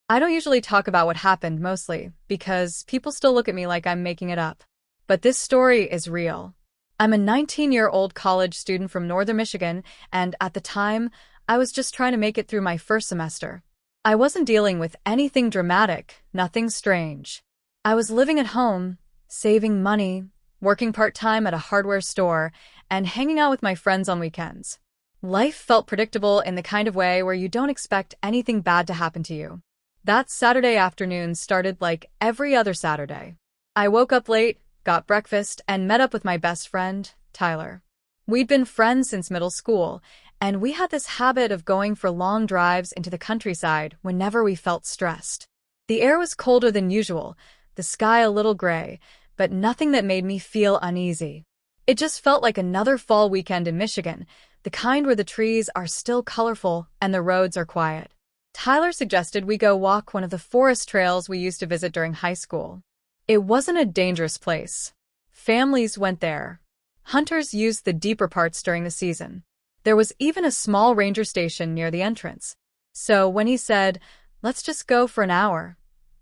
I don't usually talk about what happened mostly because people still look at me like I'm making it up. But this story is real. I'm a 19-year-old college student from northern Michigan, and at the time, I was just trying to make it through my first semester. I wasn't dealing with anything dramatic, nothing strange. I was living at home, saving money, working part-time at a hardware store, and hanging out with my friends on weekends. Life felt predictable in the kind of way where you don't expect anything bad to happen to you. That Saturday afternoon started like every other Saturday. I woke up late, got breakfast, and met up with my best friend, Tyler. We'd been friends since middle school, and we had this habit of going for long drives into the countryside whenever we felt stressed. The air was colder than usual, the sky a little gray, but nothing that made me feel uneasy. It just felt like another fall weekend in Michigan, the kind where the trees are still colorful and the roads are quiet. Tyler suggested we go walk one of the forest trails we used to visit during high school. It wasn't a dangerous place. Families went there. Hunters used the deeper parts during the season. There was even a small ranger station near the entrance. So when he said, "Let's just go for an hour,"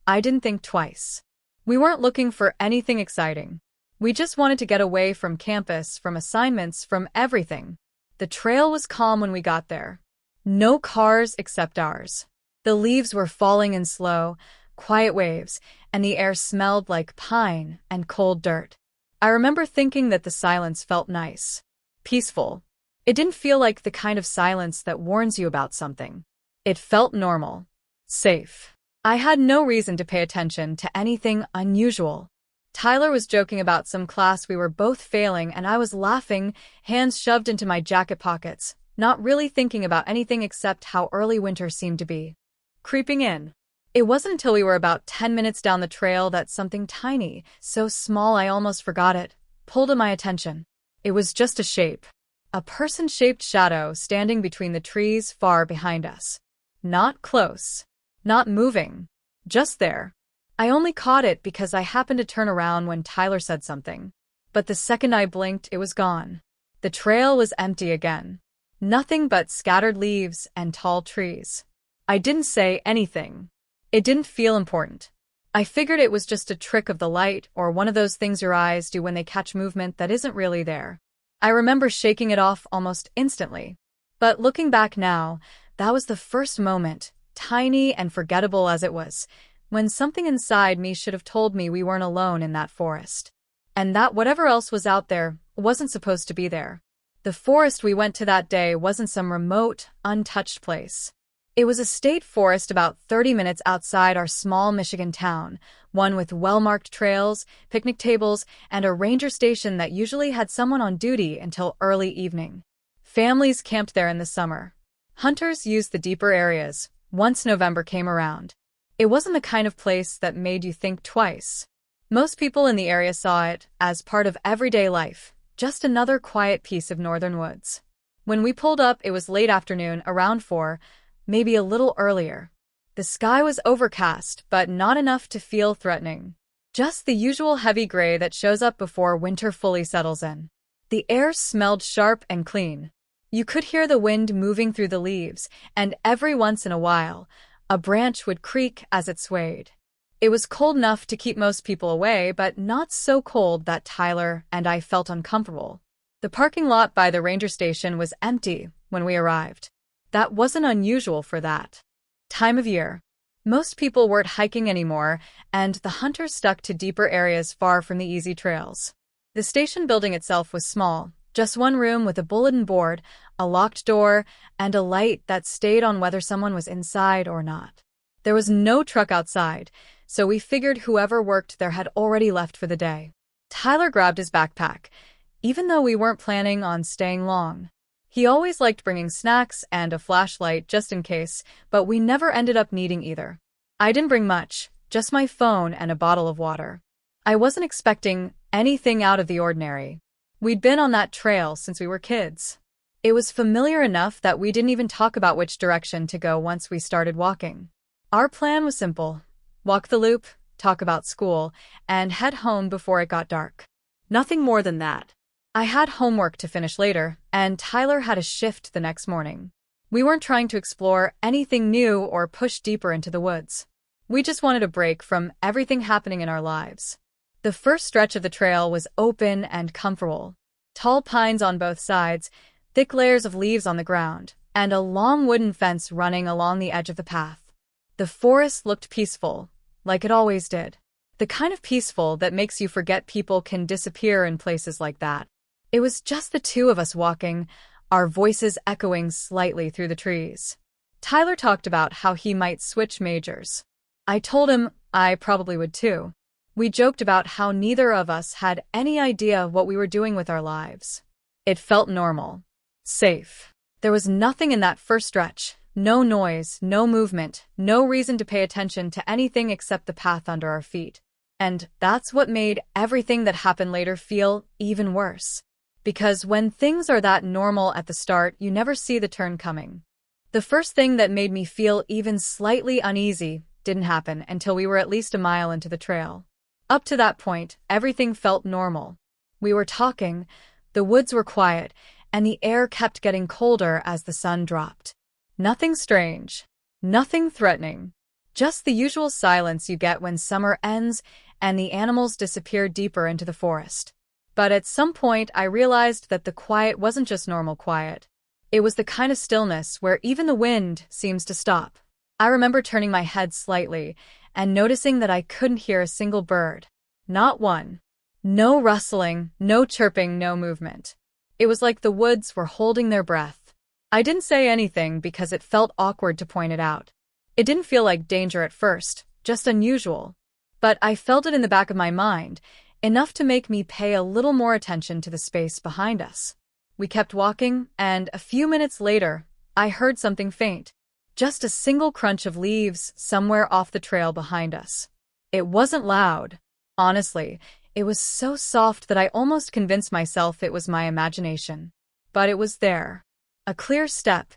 I didn't think twice. We weren't looking for anything exciting. We just wanted to get away from campus, from assignments, from everything. The trail was calm when we got there. No cars except ours. The leaves were falling in slow, quiet waves, and the air smelled like pine and cold dirt. I remember thinking that the silence felt nice, peaceful. It didn't feel like the kind of silence that warns you about something. It felt normal, safe. I had no reason to pay attention to anything unusual. Tyler was joking about some class we were both failing, and I was laughing, hands shoved into my jacket pockets, not really thinking about anything except how early winter seemed to be creeping in. It wasn't until we were about 10 minutes down the trail that something tiny, so small I almost forgot it, pulled at my attention. It was just a shape. A person-shaped shadow standing between the trees far behind us. Not close. Not moving. Just there. I only caught it because I happened to turn around when Tyler said something. But the second I blinked, it was gone. The trail was empty again. Nothing but scattered leaves and tall trees. I didn't say anything. It didn't feel important. I figured it was just a trick of the light or one of those things your eyes do when they catch movement that isn't really there. I remember shaking it off almost instantly. But looking back now, that was the first moment, tiny and forgettable as it was, when something inside me should have told me we weren't alone in that forest. And that whatever else was out there wasn't supposed to be there. The forest we went to that day wasn't some remote, untouched place. It was a state forest about 30 minutes outside our small Michigan town, one with well-marked trails, picnic tables, and a ranger station that usually had someone on duty until early evening. Families camped there in the summer. Hunters used the deeper areas once November came around. It wasn't the kind of place that made you think twice. Most people in the area saw it as part of everyday life, just another quiet piece of northern woods. When we pulled up, it was late afternoon, around 4, maybe a little earlier. The sky was overcast, but not enough to feel threatening. Just the usual heavy gray that shows up before winter fully settles in. The air smelled sharp and clean. You could hear the wind moving through the leaves, and every once in a while, a branch would creak as it swayed. It was cold enough to keep most people away, but not so cold that Tyler and I felt uncomfortable. The parking lot by the ranger station was empty when we arrived. That wasn't unusual for that time of year. Most people weren't hiking anymore, and the hunters stuck to deeper areas far from the easy trails. The station building itself was small, just one room with a bulletin board, a locked door, and a light that stayed on whether someone was inside or not. There was no truck outside, so we figured whoever worked there had already left for the day. Tyler grabbed his backpack, even though we weren't planning on staying long. He always liked bringing snacks and a flashlight just in case, but we never ended up needing either. I didn't bring much, just my phone and a bottle of water. I wasn't expecting anything out of the ordinary. We'd been on that trail since we were kids. It was familiar enough that we didn't even talk about which direction to go once we started walking. Our plan was simple: walk the loop, talk about school, and head home before it got dark. Nothing more than that. I had homework to finish later, and Tyler had a shift the next morning. We weren't trying to explore anything new or push deeper into the woods. We just wanted a break from everything happening in our lives. The first stretch of the trail was open and comfortable. Tall pines on both sides, thick layers of leaves on the ground, and a long wooden fence running along the edge of the path. The forest looked peaceful, like it always did. The kind of peaceful that makes you forget people can disappear in places like that. It was just the two of us walking, our voices echoing slightly through the trees. Tyler talked about how he might switch majors. I told him I probably would too. We joked about how neither of us had any idea what we were doing with our lives. It felt normal. Safe. There was nothing in that first stretch. No noise, no movement, no reason to pay attention to anything except the path under our feet. And that's what made everything that happened later feel even worse. Because when things are that normal at the start, you never see the turn coming. The first thing that made me feel even slightly uneasy didn't happen until we were at least a mile into the trail. Up to that point, everything felt normal. We were talking, the woods were quiet, and the air kept getting colder as the sun dropped. Nothing strange, nothing threatening, just the usual silence you get when summer ends and the animals disappear deeper into the forest. But at some point, I realized that the quiet wasn't just normal quiet. It was the kind of stillness where even the wind seems to stop. I remember turning my head slightly and noticing that I couldn't hear a single bird. Not one. No rustling, no chirping, no movement. It was like the woods were holding their breath. I didn't say anything because it felt awkward to point it out. It didn't feel like danger at first, just unusual. But I felt it in the back of my mind, enough to make me pay a little more attention to the space behind us. We kept walking, and a few minutes later, I heard something faint. Just a single crunch of leaves somewhere off the trail behind us. It wasn't loud. Honestly, it was so soft that I almost convinced myself it was my imagination. But it was there. A clear step,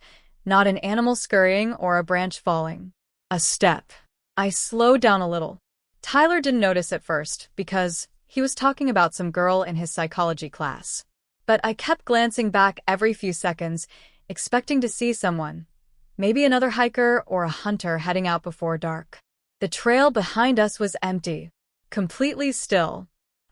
not an animal scurrying or a branch falling. A step. I slowed down a little. Tyler didn't notice at first because he was talking about some girl in his psychology class. But I kept glancing back every few seconds, expecting to see someone. Maybe another hiker or a hunter heading out before dark. The trail behind us was empty. Completely still.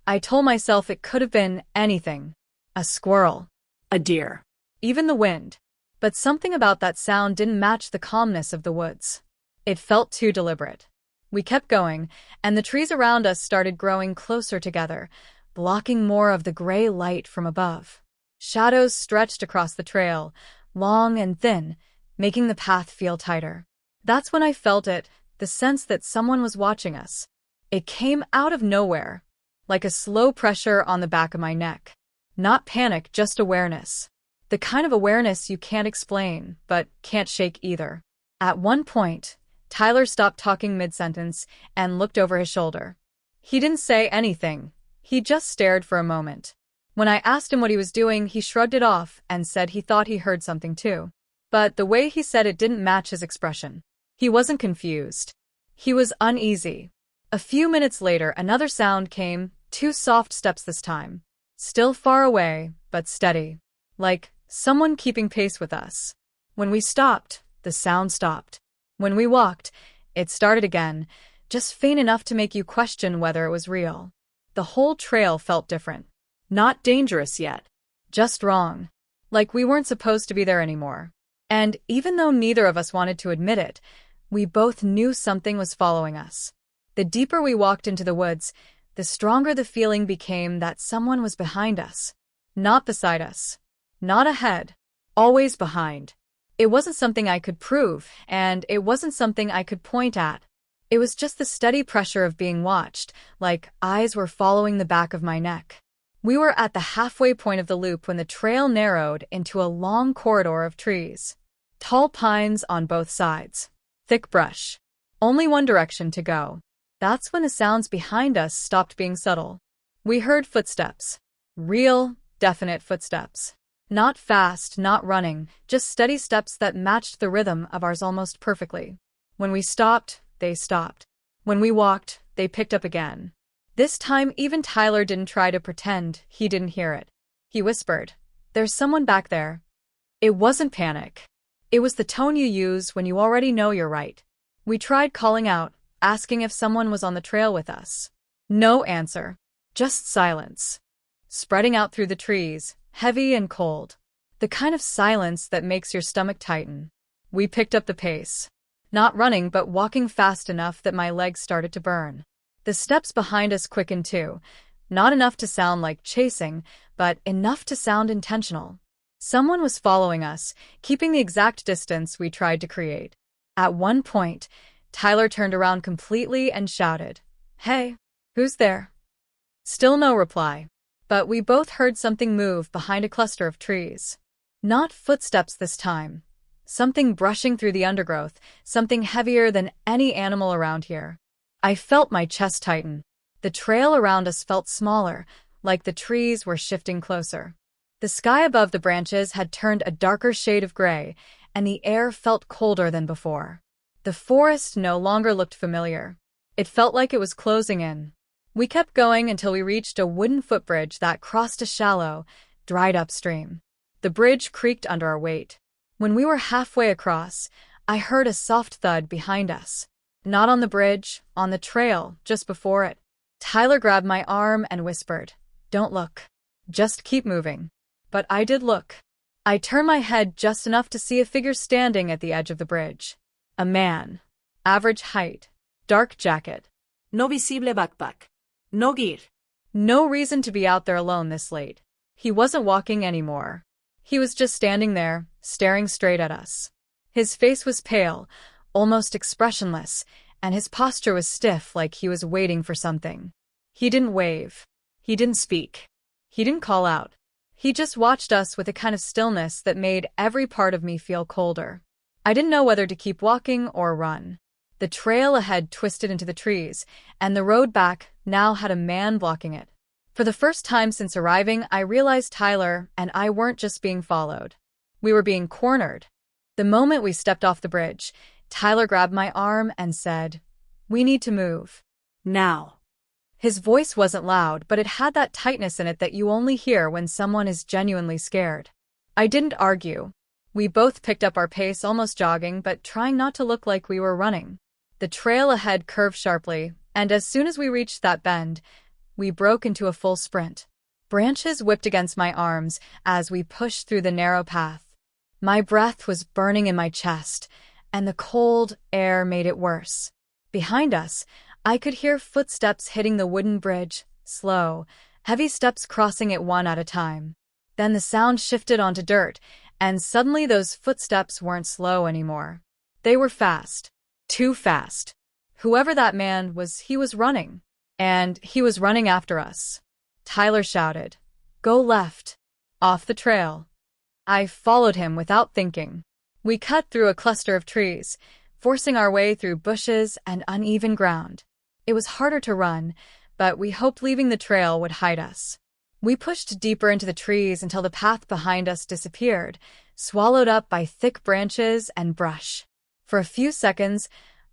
I told myself it could have been anything. A squirrel. A deer. Even the wind. But something about that sound didn't match the calmness of the woods. It felt too deliberate. We kept going, and the trees around us started growing closer together, blocking more of the gray light from above. Shadows stretched across the trail, long and thin, making the path feel tighter. That's when I felt it, the sense that someone was watching us. It came out of nowhere, like a slow pressure on the back of my neck. Not panic, just awareness. The kind of awareness you can't explain, but can't shake either. At one point, Tyler stopped talking mid-sentence and looked over his shoulder. He didn't say anything. He just stared for a moment. When I asked him what he was doing, he shrugged it off and said he thought he heard something too. But the way he said it didn't match his expression. He wasn't confused. He was uneasy. A few minutes later, another sound came, 2 soft steps this time. Still far away, but steady. Like someone keeping pace with us. When we stopped, the sound stopped. When we walked, it started again, just faint enough to make you question whether it was real. The whole trail felt different. Not dangerous yet. Just wrong. Like we weren't supposed to be there anymore. And even though neither of us wanted to admit it, we both knew something was following us. The deeper we walked into the woods, the stronger the feeling became that someone was behind us. Not beside us. Not ahead. Always behind. It wasn't something I could prove, and it wasn't something I could point at. It was just the steady pressure of being watched, like eyes were following the back of my neck. We were at the halfway point of the loop when the trail narrowed into a long corridor of trees. Tall pines on both sides. Thick brush. Only one direction to go. That's when the sounds behind us stopped being subtle. We heard footsteps. Real, definite footsteps. Not fast, not running, just steady steps that matched the rhythm of ours almost perfectly. When we stopped, they stopped. When we walked, they picked up again. This time, even Tyler didn't try to pretend he didn't hear it. He whispered, "There's someone back there." It wasn't panic. It was the tone you use when you already know you're right. We tried calling out, asking if someone was on the trail with us. No answer. Just silence. Spreading out through the trees, heavy and cold. The kind of silence that makes your stomach tighten. We picked up the pace. Not running, but walking fast enough that my legs started to burn. The steps behind us quickened too. Not enough to sound like chasing, but enough to sound intentional. Someone was following us, keeping the exact distance we tried to create. At one point, Tyler turned around completely and shouted, "Hey, who's there?" Still no reply. But we both heard something move behind a cluster of trees. Not footsteps this time. Something brushing through the undergrowth, something heavier than any animal around here. I felt my chest tighten. The trail around us felt smaller, like the trees were shifting closer. The sky above the branches had turned a darker shade of gray, and the air felt colder than before. The forest no longer looked familiar. It felt like it was closing in. We kept going until we reached a wooden footbridge that crossed a shallow, dried-up stream. The bridge creaked under our weight. When we were halfway across, I heard a soft thud behind us. Not on the bridge, on the trail, just before it. Tyler grabbed my arm and whispered, "Don't look. Just keep moving." But I did look. I turned my head just enough to see a figure standing at the edge of the bridge. A man. Average height. Dark jacket. No visible backpack. No gear. No reason to be out there alone this late. He wasn't walking anymore. He was just standing there, staring straight at us. His face was pale, almost expressionless, and his posture was stiff like he was waiting for something. He didn't wave. He didn't speak. He didn't call out. He just watched us with a kind of stillness that made every part of me feel colder. I didn't know whether to keep walking or run. The trail ahead twisted into the trees, and the road back now had a man blocking it. For the first time since arriving, I realized Tyler and I weren't just being followed. We were being cornered. The moment we stepped off the bridge, Tyler grabbed my arm and said, "We need to move. Now." His voice wasn't loud, but it had that tightness in it that you only hear when someone is genuinely scared. I didn't argue. We both picked up our pace, almost jogging, but trying not to look like we were running. The trail ahead curved sharply, and as soon as we reached that bend, we broke into a full sprint. Branches whipped against my arms as we pushed through the narrow path. My breath was burning in my chest, and the cold air made it worse. Behind us, I could hear footsteps hitting the wooden bridge, slow, heavy steps crossing it one at a time. Then the sound shifted onto dirt, and suddenly those footsteps weren't slow anymore. They were fast. Too fast. Whoever that man was, he was running. And he was running after us. Tyler shouted, "Go left. Off the trail." I followed him without thinking. We cut through a cluster of trees, forcing our way through bushes and uneven ground. It was harder to run, but we hoped leaving the trail would hide us. We pushed deeper into the trees until the path behind us disappeared, swallowed up by thick branches and brush. For a few seconds,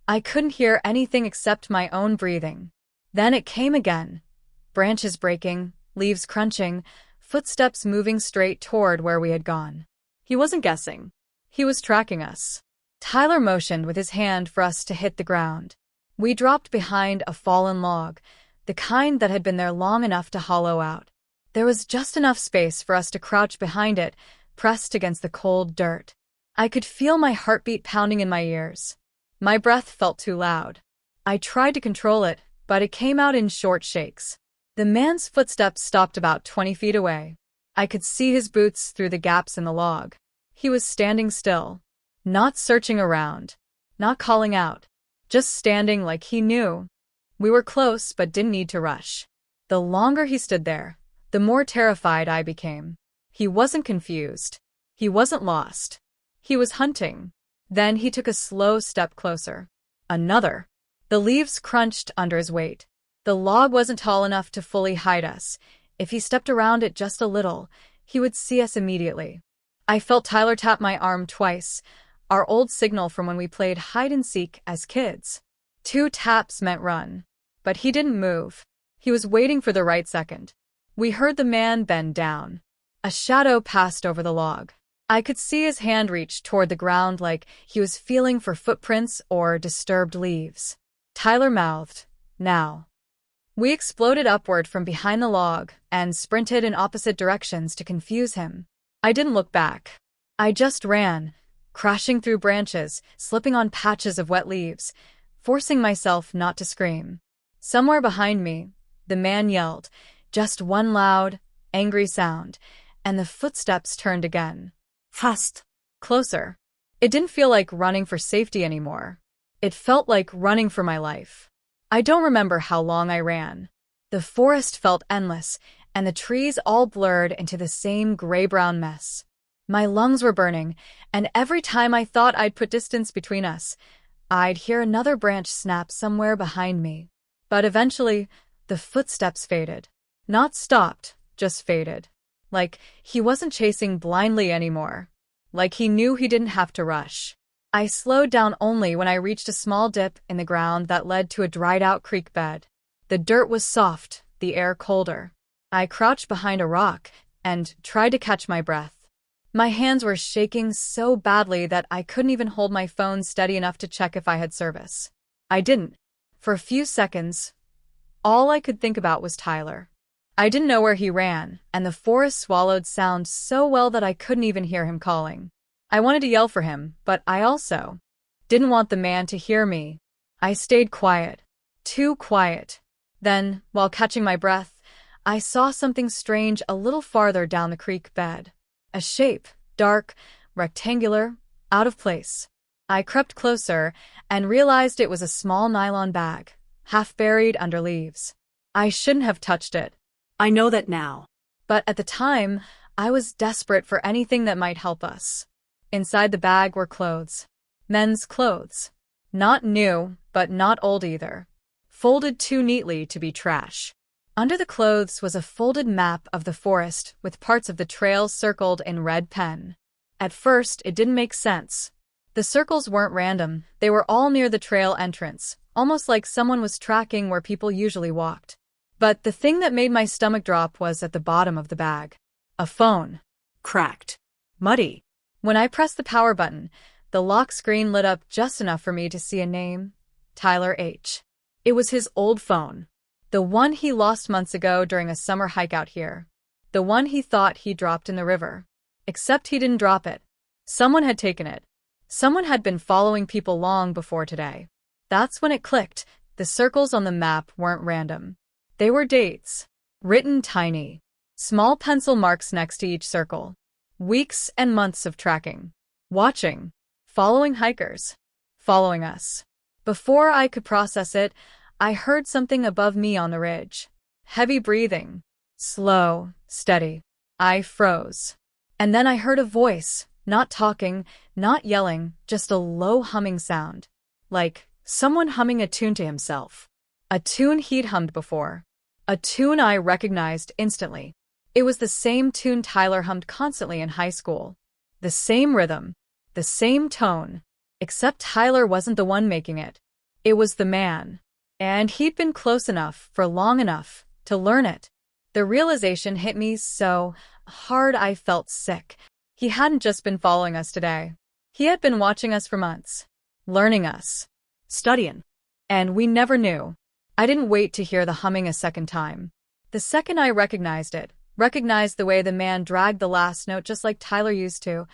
I couldn't hear anything except my own breathing. Then it came again. Branches breaking, leaves crunching, footsteps moving straight toward where we had gone. He wasn't guessing. He was tracking us. Tyler motioned with his hand for us to hit the ground. We dropped behind a fallen log, the kind that had been there long enough to hollow out. There was just enough space for us to crouch behind it, pressed against the cold dirt. I could feel my heartbeat pounding in my ears. My breath felt too loud. I tried to control it, but it came out in short shakes. The man's footsteps stopped about 20 feet away. I could see his boots through the gaps in the log. He was standing still, not searching around, not calling out, just standing like he knew. We were close but didn't need to rush. The longer he stood there, the more terrified I became. He wasn't confused. He wasn't lost. He was hunting. Then he took a slow step closer. Another. The leaves crunched under his weight. The log wasn't tall enough to fully hide us. If he stepped around it just a little, he would see us immediately. I felt Tyler tap my arm twice, our old signal from when we played hide-and-seek as kids. 2 taps meant run. But he didn't move. He was waiting for the right second. We heard the man bend down. A shadow passed over the log. I could see his hand reach toward the ground like he was feeling for footprints or disturbed leaves. Tyler mouthed, "Now." We exploded upward from behind the log and sprinted in opposite directions to confuse him. I didn't look back. I just ran, crashing through branches, slipping on patches of wet leaves, forcing myself not to scream. Somewhere behind me, the man yelled, just one loud, angry sound, and the footsteps turned again. Fast. Closer. It didn't feel like running for safety anymore. It felt like running for my life. I don't remember how long I ran. The forest felt endless, and the trees all blurred into the same gray-brown mess. My lungs were burning, and every time I thought I'd put distance between us, I'd hear another branch snap somewhere behind me. But eventually, the footsteps faded. Not stopped, just faded. Like he wasn't chasing blindly anymore. Like he knew he didn't have to rush. I slowed down only when I reached a small dip in the ground that led to a dried-out creek bed. The dirt was soft, the air colder. I crouched behind a rock and tried to catch my breath. My hands were shaking so badly that I couldn't even hold my phone steady enough to check if I had service. I didn't. For a few seconds, all I could think about was Tyler. I didn't know where he ran, and the forest swallowed sound so well that I couldn't even hear him calling. I wanted to yell for him, but I also didn't want the man to hear me. I stayed quiet. Too quiet. Then, while catching my breath, I saw something strange a little farther down the creek bed. A shape, dark, rectangular, out of place. I crept closer and realized it was a small nylon bag, half buried under leaves. I shouldn't have touched it. I know that now. But at the time, I was desperate for anything that might help us. Inside the bag were clothes. Men's clothes. Not new, but not old either. Folded too neatly to be trash. Under the clothes was a folded map of the forest with parts of the trail circled in red pen. At first, it didn't make sense. The circles weren't random, they were all near the trail entrance, almost like someone was tracking where people usually walked. But the thing that made my stomach drop was at the bottom of the bag. A phone. Cracked. Muddy. When I pressed the power button, the lock screen lit up just enough for me to see a name. Tyler H. It was his old phone. The one he lost months ago during a summer hike out here. The one he thought he dropped in the river. Except he didn't drop it. Someone had taken it. Someone had been following people long before today. That's when it clicked. The circles on the map weren't random. They were dates. Written tiny. Small pencil marks next to each circle. Weeks and months of tracking. Watching. Following hikers. Following us. Before I could process it, I heard something above me on the ridge. Heavy breathing. Slow, steady. I froze. And then I heard a voice, not talking, not yelling, just a low humming sound. Like someone humming a tune to himself. A tune he'd hummed before. A tune I recognized instantly. It was the same tune Tyler hummed constantly in high school. The same rhythm. The same tone. Except Tyler wasn't the one making it. It was the man. And he'd been close enough for long enough to learn it. The realization hit me so hard I felt sick. He hadn't just been following us today. He had been watching us for months. Learning us. Studying. And we never knew. I didn't wait to hear the humming a second time. The second I recognized it, recognized the way the man dragged the last note just like Tyler used to,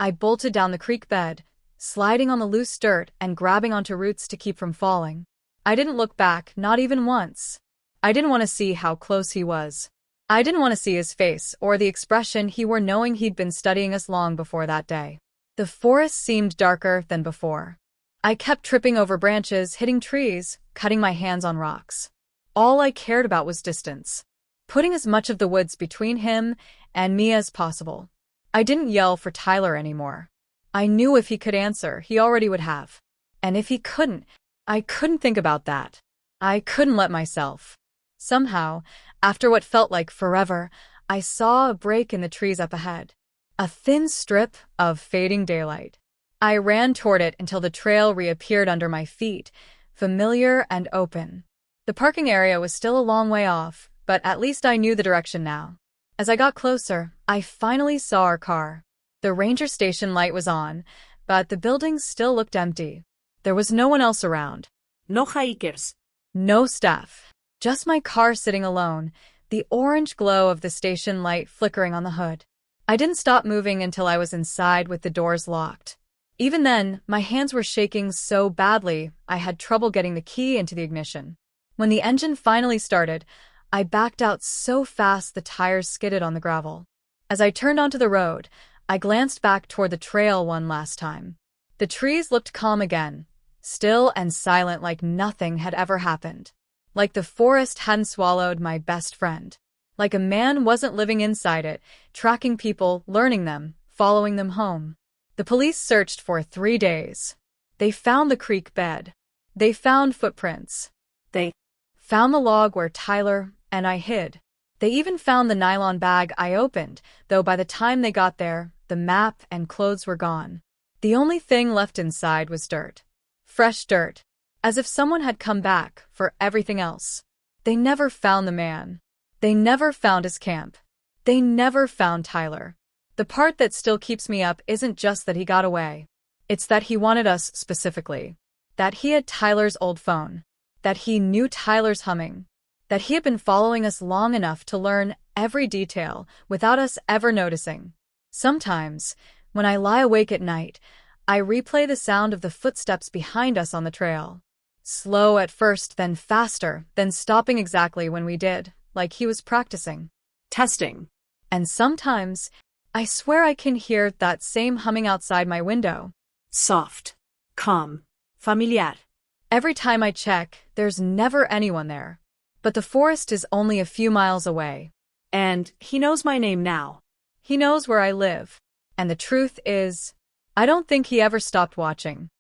I bolted down the creek bed, sliding on the loose dirt and grabbing onto roots to keep from falling. I didn't look back, not even once. I didn't want to see how close he was. I didn't want to see his face or the expression he wore knowing he'd been studying us long before that day. The forest seemed darker than before. I kept tripping over branches, hitting trees, cutting my hands on rocks. All I cared about was distance. Putting as much of the woods between him and me as possible. I didn't yell for Tyler anymore. I knew if he could answer, he already would have. And if he couldn't, I couldn't think about that. I couldn't let myself. Somehow, after what felt like forever, I saw a break in the trees up ahead. A thin strip of fading daylight. I ran toward it until the trail reappeared under my feet, familiar and open. The parking area was still a long way off, but at least I knew the direction now. As I got closer, I finally saw our car. The ranger station light was on, but the building still looked empty. There was no one else around. No hikers. No staff. Just my car sitting alone, the orange glow of the station light flickering on the hood. I didn't stop moving until I was inside with the doors locked. Even then, my hands were shaking so badly, I had trouble getting the key into the ignition. When the engine finally started, I backed out so fast the tires skidded on the gravel. As I turned onto the road, I glanced back toward the trail one last time. The trees looked calm again, still and silent like nothing had ever happened. Like the forest hadn't swallowed my best friend. Like a man wasn't living inside it, tracking people, learning them, following them home. The police searched for 3 days. They found the creek bed. They found footprints. They found the log where Tyler and I hid. They even found the nylon bag I opened, though by the time they got there, the map and clothes were gone. The only thing left inside was dirt. Fresh dirt. As if someone had come back for everything else. They never found the man. They never found his camp. They never found Tyler. The part that still keeps me up isn't just that he got away. It's that he wanted us specifically. That he had Tyler's old phone. That he knew Tyler's humming. That he had been following us long enough to learn every detail without us ever noticing. Sometimes, when I lie awake at night, I replay the sound of the footsteps behind us on the trail. Slow at first, then faster, then stopping exactly when we did, like he was practicing. testing. And sometimes, I swear I can hear that same humming outside my window. Soft. Calm. Familiar. Every time I check, there's never anyone there. But the forest is only a few miles away. And he knows my name now. He knows where I live. And the truth is, I don't think he ever stopped watching.